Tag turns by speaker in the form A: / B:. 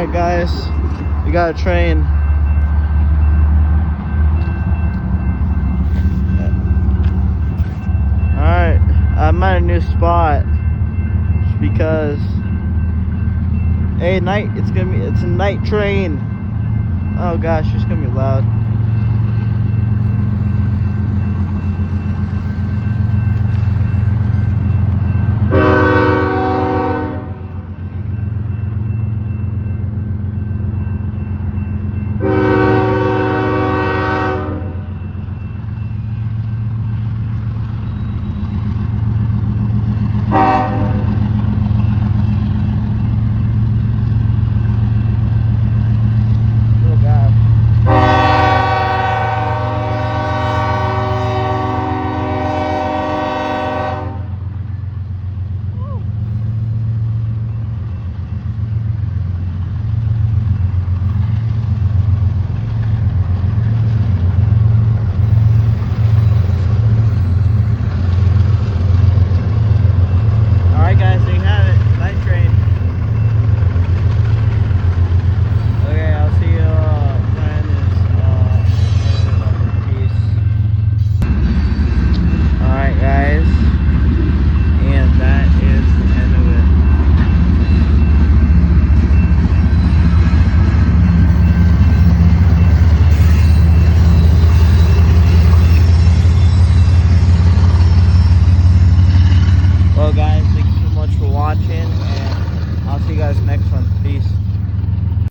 A: Alright guys, we got a train. Alright, I'm at a new spot just because it's a night train. Oh gosh, it's gonna be loud.